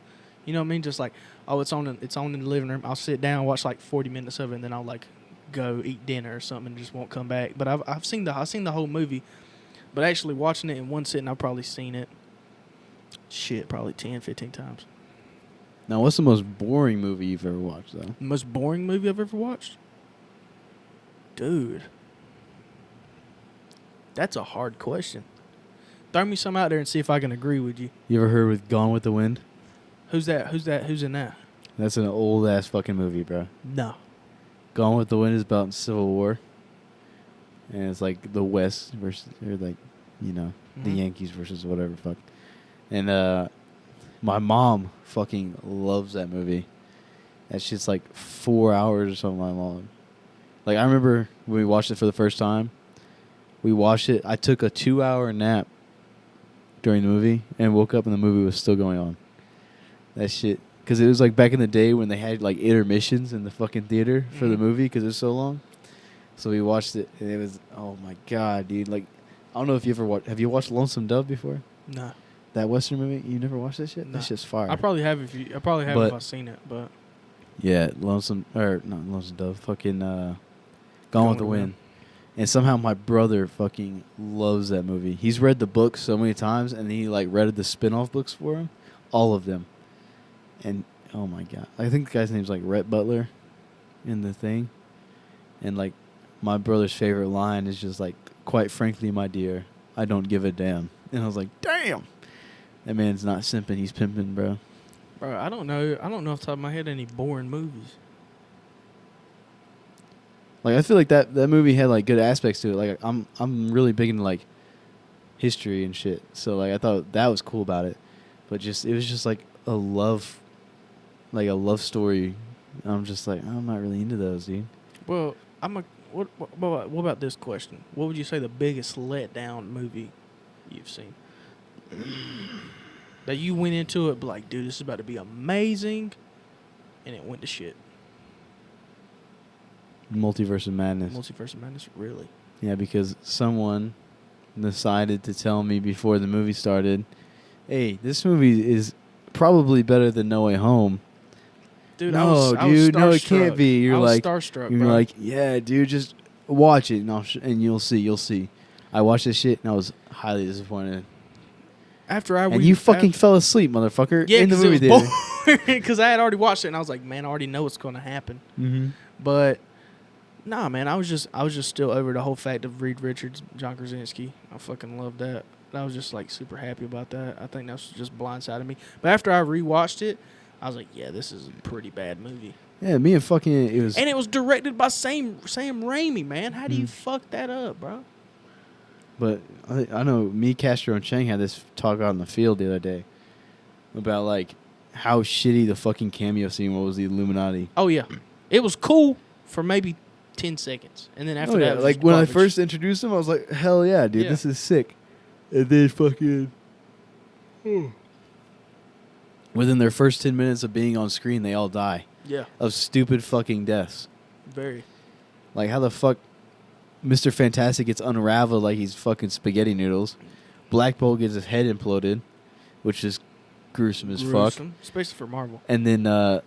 You know what I mean? Just like, oh, it's on in the living room. I'll sit down, watch like 40 minutes of it, and then I'll like go eat dinner or something and just won't come back. But I've seen the whole movie. But actually watching it in one sitting, I've probably seen it, probably 10, 15 times. Now, what's the most boring movie you've ever watched, though? The most boring movie I've ever watched? Dude. That's a hard question. Throw me some out there and see if I can agree with you. You ever heard with Gone with the Wind? Who's that? Who's in that? That's an old-ass fucking movie, bro. No. Gone with the Wind is about Civil War. And it's like the West versus, or like, you know, the Yankees versus whatever fuck. And my mom fucking loves that movie. That shit's like 4 hours or something long. Like, I remember when we watched it for the first time. We watched it. I took a 2-hour nap during the movie and woke up and the movie was still going on. That shit. Because it was like back in the day when they had like intermissions in the fucking theater for the movie because it was so long. So we watched it and it was, oh my God, dude. Like, I don't know if you ever watched, have you watched Lonesome Dove before? No. That Western movie? You never watched that shit? No. That shit's fire. I probably have if I've seen it, but. Yeah, not Lonesome Dove. Fucking Gone with the Wind. And somehow my brother fucking loves that movie. He's read the book so many times, and he like read the spin-off books for him, all of them. And oh my God, I think the guy's name's like Rhett Butler, in the thing. And like my brother's favorite line is just like, "Quite frankly, my dear, I don't give a damn." And I was like, damn, that man's not simping, he's pimping, bro. Bro, I don't know off the top of my head any boring movies. Like, I feel like that movie had like good aspects to it. Like, I'm really big into like history and shit. So like I thought that was cool about it. But it was just like a love story. And I'm just like, I'm not really into those, dude. Well, what about this question? What would you say the biggest letdown movie you've seen? That you went into it like, dude, this is about to be amazing, and it went to shit. Multiverse of Madness. Multiverse of Madness, really? Yeah, because someone decided to tell me before the movie started, hey, this movie is probably better than No Way Home. Dude, no, I was no, it can't be. You're like, starstruck, you're bro. like, yeah, dude, just watch it, and you'll see. I watched this shit, and I was highly disappointed. You fucking fell asleep, motherfucker, in the movie theater. Because I had already watched it, and I was like, man, I already know what's going to happen. Mm-hmm. But nah, man, I was just still over the whole fact of Reed Richards, John Krasinski. I fucking loved that. I was just like super happy about that. I think that's just blindsided me. But after I rewatched it, I was like, yeah, this is a pretty bad movie. Yeah, me and fucking it was. And it was directed by Sam Raimi, man. How do you fuck that up, bro? But I know me, Castro, and Chang had this talk out in the field the other day about like how shitty the fucking cameo scene was. The Illuminati. Oh yeah, it was cool for maybe 10 seconds, and then after that, it was like when I garbage. first introduced him, I was like, hell yeah, dude, this is sick. And then fucking within their first 10 minutes of being on screen, they all die. Yeah. Of stupid fucking deaths. Very. Like, how the fuck Mr. Fantastic gets unraveled like he's fucking spaghetti noodles. Black Bolt gets his head imploded, which is gruesome as fuck. Especially for Marvel. And then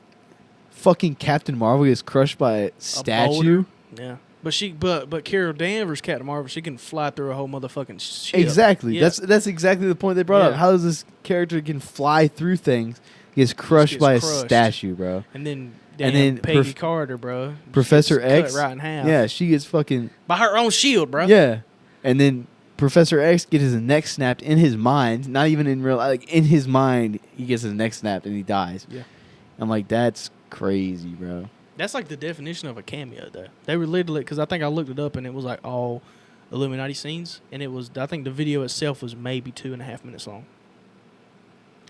fucking Captain Marvel gets crushed by a statue. Yeah. But Carol Danvers, Captain Marvel, she can fly through a whole motherfucking ship. Exactly. Yeah. That's exactly the point they brought up. Yeah. How does this character can fly through things, gets crushed gets by a crushed. statue, bro? And then then Peggy Carter, bro. Professor gets X, cut right in half. Yeah, she gets fucking By her own shield, bro. yeah. And then Professor X gets his neck snapped in his mind, not even in real, like in his mind, he gets his neck snapped and he dies. Yeah. I'm like, that's crazy, bro. That's like the definition of a cameo, though. They were literally, because I think I looked it up and it was like all Illuminati scenes, and it was, I think the video itself was maybe 2.5 minutes long.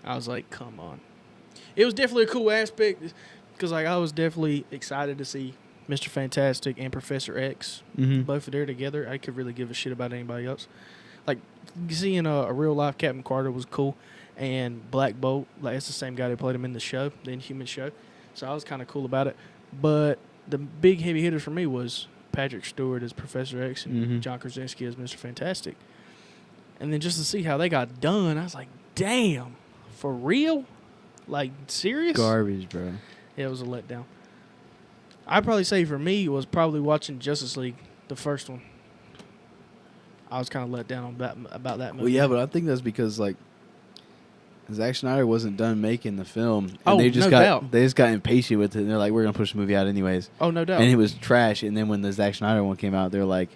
I was like, come on. It was definitely a cool aspect, because like I was definitely excited to see Mr. Fantastic and Professor X Mm-hmm. both there together. I could really give a shit about anybody else. Like seeing a real life Captain Carter was cool, and Black Bolt, like it's the same guy that played him in the show, the Inhuman show. So I was kind of cool about it. But the big heavy hitters for me was Patrick Stewart as Professor X and Mhm. John Krasinski as Mr. Fantastic. And then just to see how they got done, I was like, damn, for real? Like serious? Garbage, bro. Yeah, it was a letdown. I'd probably say for me was probably watching Justice League, the first one. I was kind of let down on about that movie. Well, yeah, but I think that's because like Zack Snyder wasn't done making the film, and Oh, they just no got doubt. they just got impatient with it, and they're like, we're gonna push the movie out anyways, Oh, no doubt. and it was trash. And then when the Zack Snyder one came out, they're like,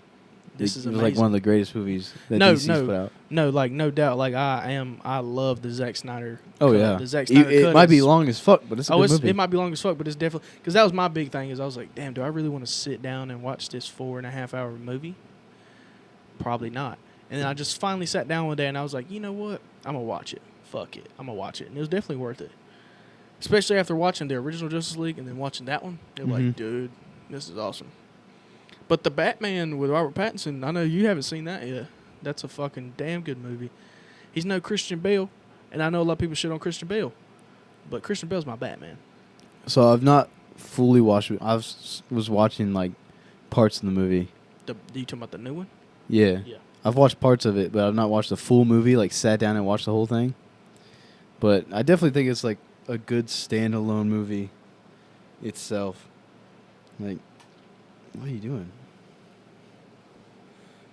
This it is was like amazing. one of the greatest movies that No, DC's no. put out. No, like no doubt. Like I love the Zack Snyder. Oh cut. yeah, The Zack Snyder it cut might be is- long as fuck, but it's a good movie. It might be long as fuck, but it's definitely because that was my big thing. Is I was like, damn, do I really want to sit down and watch this 4.5 hour movie? Probably not. And then I just finally sat down one day and I was like, you know what? I'm gonna watch it. Fuck it, I'm gonna watch it, and it was definitely worth it. Especially after watching the original Justice League and then watching that one, you're like, Mhm. dude, this is awesome. But the Batman with Robert Pattinson, I know you haven't seen that yet. That's a fucking damn good movie. He's no Christian Bale, and I know a lot of people shit on Christian Bale, but Christian Bale's my Batman. So I've not fully watched it. Was watching like parts of the movie. You talking about the new one? Yeah. Yeah. I've watched parts of it, but I've not watched the full movie. Like sat down and watched the whole thing. But I definitely think it's like a good standalone movie itself. Like, what are you doing?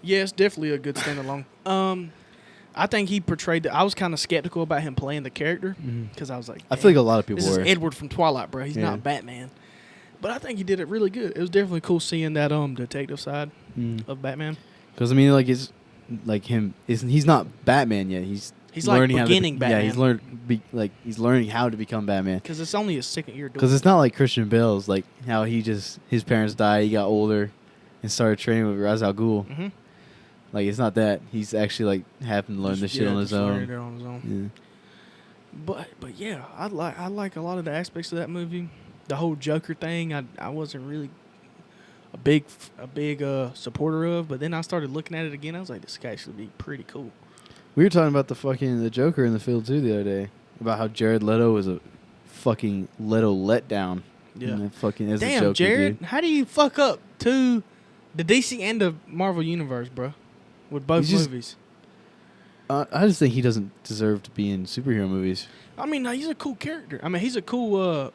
Yeah, it's definitely a good standalone. I think he portrayed. I was kind of skeptical about him playing the character because I was like, I feel like a "Damn, lot of people this were. is Edward from Twilight, bro. He's Yeah. not Batman." But I think he did it really good. It was definitely cool seeing that detective side of Batman. Because I mean, like it's like him. He's not Batman yet. He's like learning beginning how to, Yeah, Batman. he's learning how to become Batman. Because it's only his second year doing Because it. it's not like Christian Bale's, like how his parents died, he got older, and started training with Ra's al Ghul. Mm-hmm. Like it's not that. He's actually like having to learn this shit on his own. On his own. Yeah. But yeah, I like a lot of the aspects of that movie. The whole Joker thing, I wasn't really a big supporter of, but then I started looking at it again. I was like, this could actually be pretty cool. We were talking about the Joker in the field too the other day, about how Jared Leto was a fucking Leto letdown. Yeah. And fucking as a Damn, Joker, Jared, dude. how do you fuck up the DC and the Marvel universe, bro? With both He's just- movies. I just think he doesn't deserve to be in superhero movies. I mean, he's a cool character. I mean, he's a cool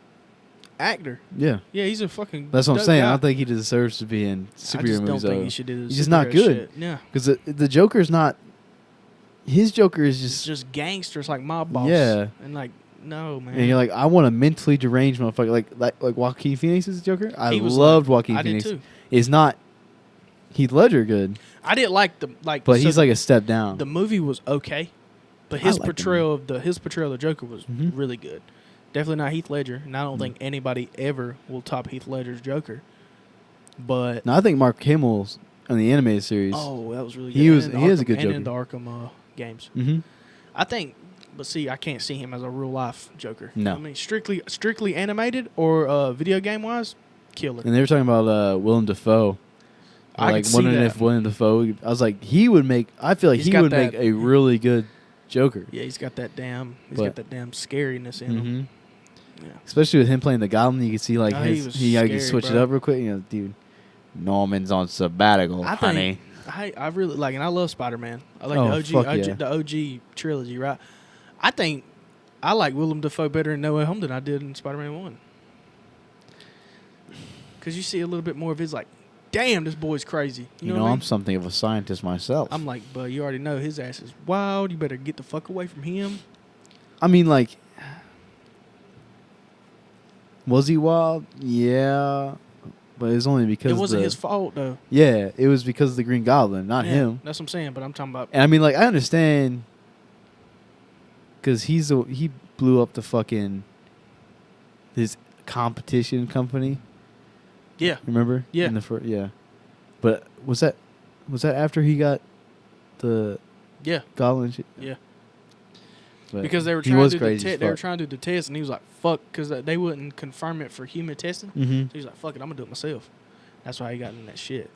actor. Yeah. Yeah, he's a fucking. That's what I'm dope saying. I guy. don't think he deserves to be in superhero I just movies. don't think he should do this. He's just not good. Yeah. Because the Joker's not. His Joker is It's just. just gangsters like mob boss. Yeah. And like, no, man. And you're like, I want a mentally deranged motherfucker. Like Joaquin Phoenix's Joker? I He was loved Joaquin I did Phoenix. too. Is not Heath Ledger good, I didn't like but so he's like a step down. the movie was okay, but I his liked the portrayal of the Joker was Mhm. really good. Definitely not Heath Ledger, and I don't Mhm. think anybody ever will top Heath Ledger's Joker. But Now I think Mark Hamill's on the animated series. oh, that was really good. He And was- in the he is a Arkham- good and in the Joker. Arkham games. Mm-hmm. I think, but see, I can't see him as a real life Joker. No. I mean strictly animated or video game wise, killer. And they were talking about Willem Dafoe. I Like could see wondering that. if Willem Dafoe. I was like, he would make. I feel like He's he got would make that- a really good Joker. Yeah, he's got that damn. He's But- got that damn scariness in him. Mm-hmm. Yeah. Especially with him playing the Goblin, you can see like Oh, he his was he like, scary, switch it bro. up real quick. You know, dude, Norman's on sabbatical, I honey. think I really like, and I love Spider-Man. I like Oh, the fuck yeah. the OG trilogy, right? I think I like Willem Dafoe better in No Way Home than I did in Spider-Man 1. Because you see a little bit more of his like damn, this boy's crazy. You know, what I mean? I'm something of a scientist myself. I'm like, but you already know his ass is wild. You better get the fuck away from him. I mean, like, was he wild? Yeah, but it's only because It wasn't his fault though. Yeah, it was because of the Green Goblin, not Yeah, him. That's what I'm saying. But I'm talking about. And I mean, like, I understand because he blew up the fucking his competition company. Yeah. Remember? Yeah. Yeah. But was that after he got the Yeah. Goblin shit? Yeah. But Because they were he trying was to do crazy as they were fuck. trying to do the test, and he was like, "Fuck," because they wouldn't confirm it for human testing. Mm-hmm. So he was like, "Fuck it, I'm gonna do it myself." That's why he got in that shit.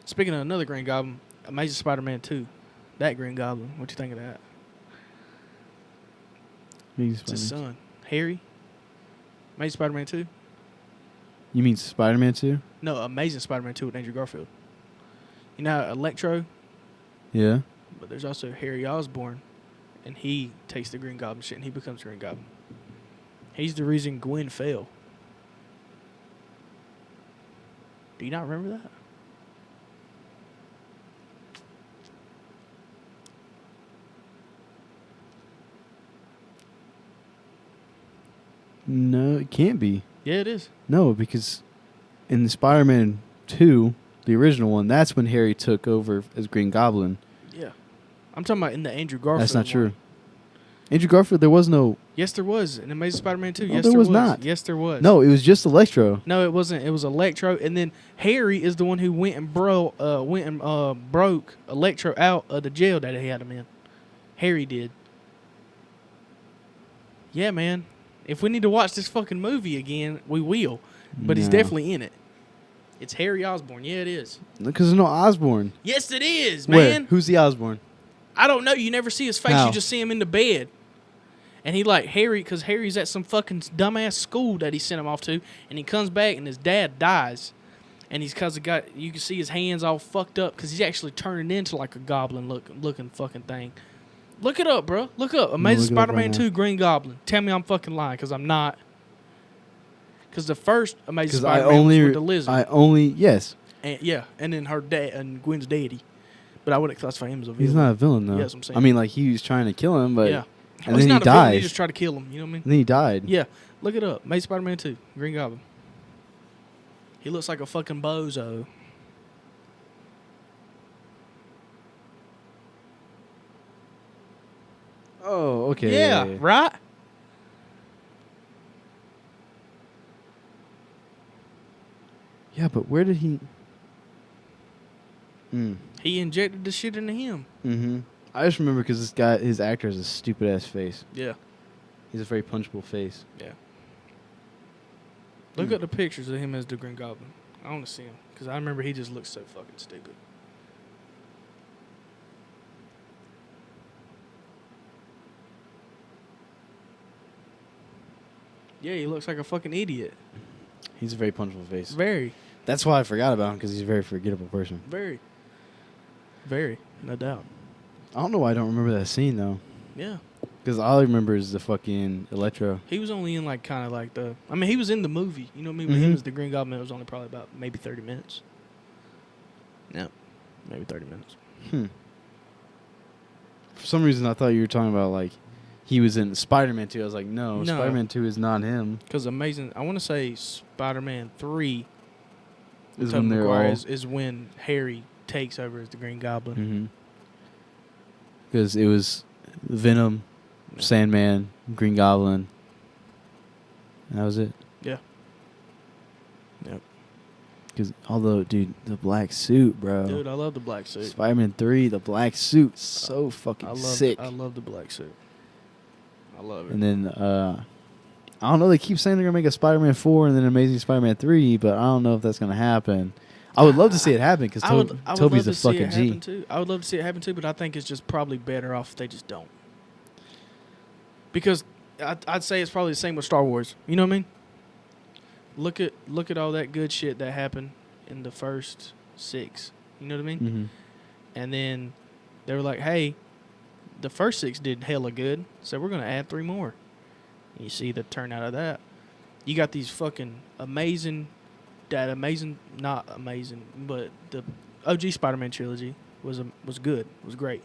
Speaking of another Green Goblin, Amazing Spider-Man 2, that Green Goblin. What you think of that? It's his son, Harry. Amazing Spider-Man 2. You mean Spider-Man 2? No, Amazing Spider-Man 2 with Andrew Garfield. You know how Electro, Yeah. but there's also Harry Osborn, and he takes the Green Goblin shit, and he becomes Green Goblin. He's the reason Gwen fell. Do you not remember that? No, it can't be. Yeah, it is. No, because in the Spider-Man 2, the original one, that's when Harry took over as Green Goblin. Yeah. I'm talking about in the Andrew Garfield That's not one. true. Andrew Garfield, there was no... Yes, there was. In Amazing Spider-Man 2. No, Yes, there there was not. Yes, there was. No, it was just Electro. No, it wasn't. It was Electro, and then Harry is the one who went and broke Electro out of the jail that he had him in. Harry did. Yeah, man. If we need to watch this fucking movie again, we will. But he's No. definitely in it. It's Harry Osborn. Yeah, it is. Because there's no Osborn. Yes, it is, Where? man. Who's the Osborn? I don't know. You never see his face. How? You just see him in the bed. And he like Harry, because Harry's at some fucking dumbass school that he sent him off to, and he comes back and his dad dies, and he's because you can see his hands all fucked up because he's actually turning into like a goblin looking fucking thing. Look it up, bro. Look up Amazing look it up Spider-Man right 2 Green Goblin. Tell me I'm fucking lying because I'm not. Because the first Amazing Spider-Man was with the lizard. Yes. And, yeah, and then her dad and Gwen's daddy. But I wouldn't classify him as a villain. He's not a villain, though. Yeah, that's what I'm saying. I mean, like, he was trying to kill him, but... Yeah. And He's then not he a villain. He died. just tried to kill him. You know what I mean? And then he died. Yeah. Look it up. Amazing Spider-Man 2. Green Goblin. He looks like a fucking bozo. Oh, okay. Yeah, right? Yeah, but where did he... He injected the shit into him. Mm-hmm. I just remember because this guy, his actor has a stupid-ass face. Yeah. He's a very punchable face. Yeah. Look at the pictures of him as the Green Goblin. I want to see him because I remember he just looks so fucking stupid. Yeah, he looks like a fucking idiot. He's a very punchable face. Very, That's why I forgot about him, because he's a very forgettable person. very, very, no doubt. I don't know why I don't remember that scene, though. Yeah. Because all I remember is the fucking Electro. He was only in like kind of like the. I mean, he was in the movie. You know what I mean? But him Mhm. as the Green Goblin, it was only probably about maybe 30 minutes. Yeah, maybe 30 minutes. For some reason, I thought you were talking about, like, he was in Spider-Man 2. I was like, no. No. Spider-Man 2 is not him. Because Amazing, I want to say Spider-Man 3 Is Tobey when they're Maguire all... is when Harry takes over as the Green Goblin. Because it was Venom, Sandman, Green Goblin. And that was it. Yeah. Yep. Because although, dude, the black suit, bro. Dude, I love the black suit. Spider-Man 3, the black suit, so fucking sick. I love the black suit. I love it. And then, I don't know, they keep saying they're going to make a Spider-Man 4 and then Amazing Spider-Man 3, but I don't know if that's going to happen. I would love to see it happen because I would Toby's love a to see it fucking happen G. too. I would love to see it happen too, but I think it's just probably better off if they just don't. Because I'd say it's probably the same with Star Wars. You know what I mean? Look at all that good shit that happened in the first 6. You know what I mean? Mm-hmm. And then they were like, hey, the first 6 did hella good, so we're going to add 3 more. And you see the turnout of that. You got these fucking amazing that not amazing, but the OG Spider-Man trilogy was good. It was great.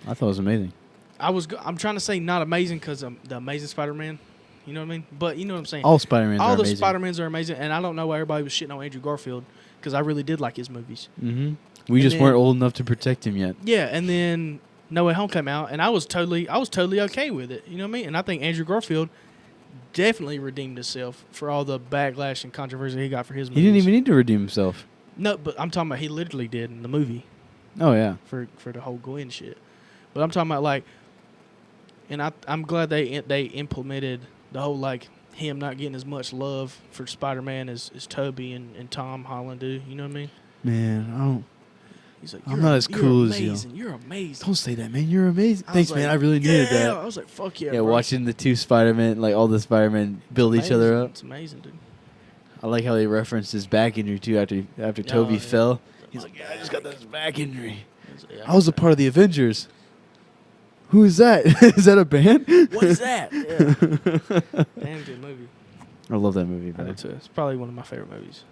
I thought it was amazing. I'm trying to say not amazing because the Amazing Spider-Man, you know what I mean? But you know what I'm saying. All Spider-Mans All are the amazing. Spider-Mans are amazing, and I don't know why everybody was shitting on Andrew Garfield because I really did like his movies. Mm-hmm. We And just then- weren't old enough to protect him yet. Yeah, and then No Way Home came out, and I was totally okay with it. You know what I mean? And I think Andrew Garfield definitely redeemed himself for all the backlash and controversy he got for his He movies. didn't even need to redeem himself. No, but I'm talking about he literally did in the movie Oh yeah. for the whole Gwen shit. But I'm talking about like, and I'm glad they implemented the whole like him not getting as much love for Spider-Man as Toby and Tom Holland do. You know what I mean? Man, I don't. He's like, I'm not as cool as you. You're amazing. Don't say that, man. You're amazing. I was Thanks, like, man. I really needed yeah. that. I was like, fuck yeah. Yeah, bro. watching the two Spider-Man, like all the Spider-Man build each other Amazing. up. It's amazing, dude. I like how they referenced his back injury too after Toby yeah. fell. He's like, yeah, I just got this back injury. Yeah, I was a part of the Avengers. Who is that? Is that a band? What is that? Yeah. Damn good movie. I love that movie, I do man. too. It's probably one of my favorite movies.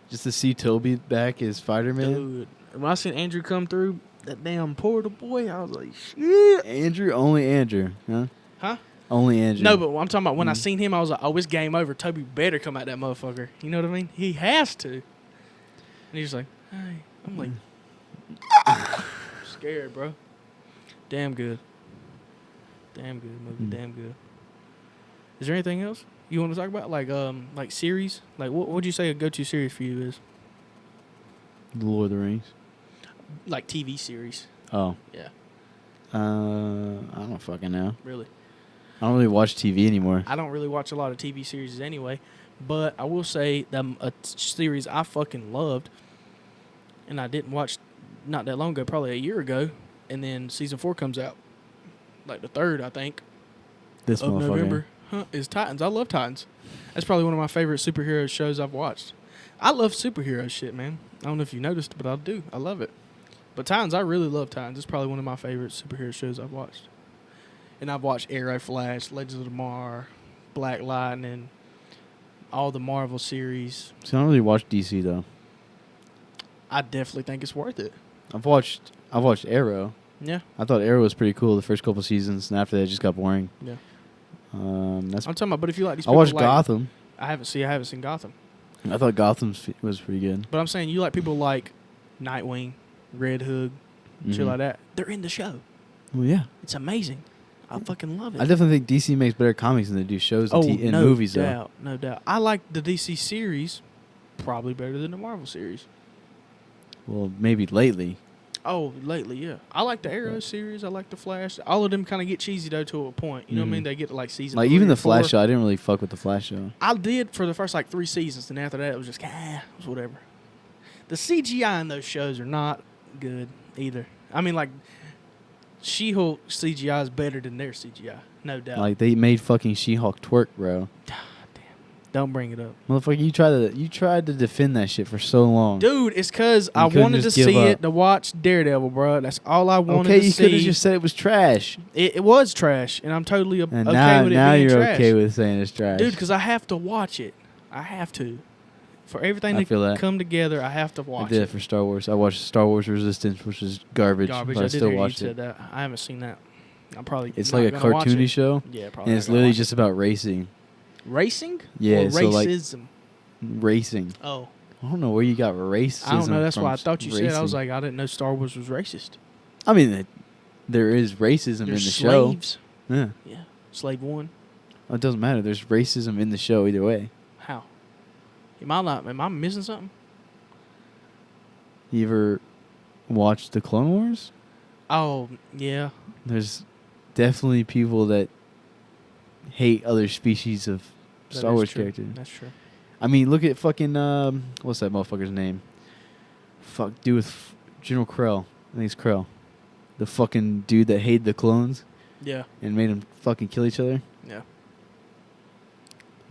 Just to see Toby back as Spider-Man. Dude, when I seen Andrew come through, that damn Portal boy, I was like, shit. Andrew, only Andrew, huh? Huh? Only Andrew. No, but I'm talking about when I Mm. seen him, I was like, oh, it's game over. Toby better come out that motherfucker. You know what I mean? He has to. And he's like, hey. I'm like, scared, bro. Damn good. Damn good movie. Mm. Damn good. Is there anything else you want to talk about? Like series? Like, what would you say a go-to series for you is? The Lord of the Rings. Like TV series. Oh. Yeah. I don't fucking know. Really. I don't really watch TV anymore. I don't really watch a lot of TV series anyway, but I will say that a series I fucking loved, and I didn't watch not that long ago, probably a year ago, and then season 4 comes out, like the 3rd, I think, This of motherfucker. November. Is Titans. I love Titans. That's probably one of my favorite superhero shows I've watched. I love superhero shit, man. I don't know if you noticed, but I do. I love it. But Titans, I really love Titans. It's probably one of my favorite superhero shows I've watched. And I've watched Arrow, Flash, Legends of Tomorrow, Black Lightning, all the Marvel series. So I don't really watch DC though. I definitely think it's worth it. I've watched Arrow. Yeah. I thought Arrow was pretty cool the first couple seasons, and after that it just got boring. Yeah. That's. I'm talking about, but if you like these I people watched like, Gotham. I haven't seen Gotham. I thought Gotham was pretty good. But I'm saying you like people like Nightwing, Red Hood, shit Mhm. like that. They're in the show. Well, yeah. It's amazing. I fucking love it. I definitely think DC makes better comics than they do shows and, and no movies, doubt, no doubt. I like the DC series probably better than the Marvel series. though. Well, maybe lately. Oh, lately, yeah. I like the Arrow series. I like the Flash. All of them kind of get cheesy though to a point. You know what I mean? Mhm. They get to like season. Like 3 even or the Flash 4. show, I didn't really fuck with the Flash show. I did for the first like 3 seasons, and after that it was just it was whatever. The CGI in those shows are not good either. I mean, like She-Hulk CGI is better than their CGI, no doubt. Like they made fucking She-Hulk twerk, bro. Don't bring it up. Motherfucker, you tried to defend that shit for so long. Dude, it's because I couldn't wanted to just give see up. it to watch Daredevil, bro. That's all I wanted Okay, to you could have see. just said it was trash. It was trash, and I'm totally And okay with it now being you're trash. okay with saying it's trash. Dude, because I have to watch it. I have to. For everything I feel to that. come together, I have to I watch did it. it for Star Wars. I watched Star Wars Resistance, which is garbage, Garbage. but I I did still hear you watched said it. that. I haven't seen that. I'm probably. It's not like a gonna watch cartoony it. show, Yeah, probably. and not it's gonna literally watch just about racing. it. Racing. Yeah, or so like racism. racing. Oh, I don't know where you got racism. I don't know. That's from why I thought you said. I was racing. like, I didn't know Star Wars was racist. I mean, there is racism in the There's show. slaves. Yeah, Yeah, slave one. it doesn't matter. There's racism in the show either way. How? Am I missing something? You ever watched the Clone Wars? Oh, yeah. There's definitely people that hate other species of That Star is Wars true. characters. That's true. I mean, look at fucking what's that motherfucker's name? Fuck, dude with General Krell. I think it's Krell. The fucking dude that hated the clones Yeah. and made them fucking kill each other. Yeah.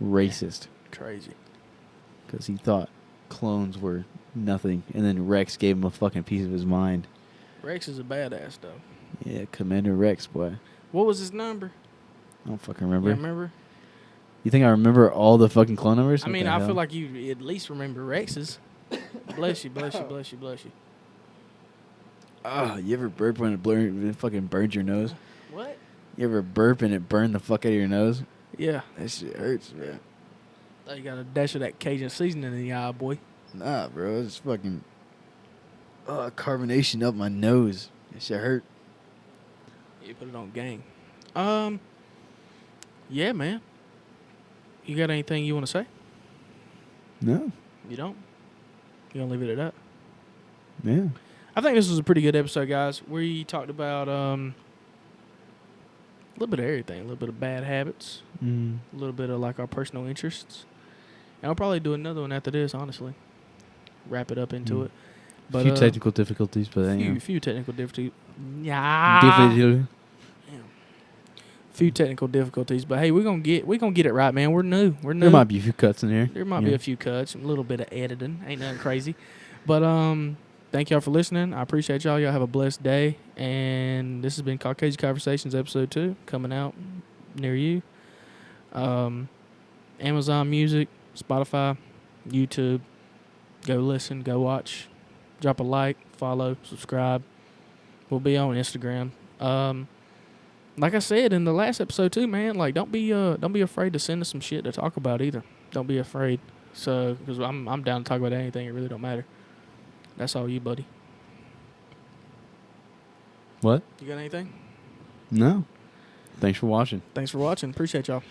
Racist, Crazy. because he thought clones were nothing, and then Rex gave him a fucking piece of his mind. Rex is a badass, though. Yeah, Commander Rex, boy. What was his number? I don't fucking You remember. remember? You think I remember all the fucking clone numbers? I mean, I feel like you at least remember Rex's. Bless you, bless you, bless you, bless you. Oh, you ever burp when it fucking burns your nose? What? You ever burp and it burned the fuck out of your nose? Yeah. That shit hurts, man. Oh, you got a dash of that Cajun seasoning in the eye, boy. Nah, bro. It's fucking carbonation up my nose. That shit hurt. You put it on gang. Yeah, man. You got anything you want to say? No. You don't? You gonna leave it at that? Yeah. I think this was a pretty good episode, guys. We talked about a little bit of everything, a little bit of bad habits, a little bit of like our personal interests, and I'll probably do another one after this. Honestly, wrap it up into it. But few technical difficulties, but few technical difficulties. Yeah. Few technical difficulties, but hey, we're gonna get it right, man. We're new. There might be a few cuts in here. There might be a few cuts, a little bit of editing. Ain't nothing crazy, but thank y'all for listening. I appreciate y'all. Y'all have a blessed day. And this has been Caucasian Conversations Episode 2, coming out near you. Amazon Music, Spotify, YouTube. Go listen, go watch. Drop a like, follow, subscribe. We'll be on Instagram. Like I said in the last episode too, man, like don't be afraid to send us some shit to talk about either. Don't be afraid. So, because I'm down to talk about anything. It really don't matter. That's all you, buddy. What? You got anything? No. Thanks for watching. Thanks for watching. Appreciate y'all.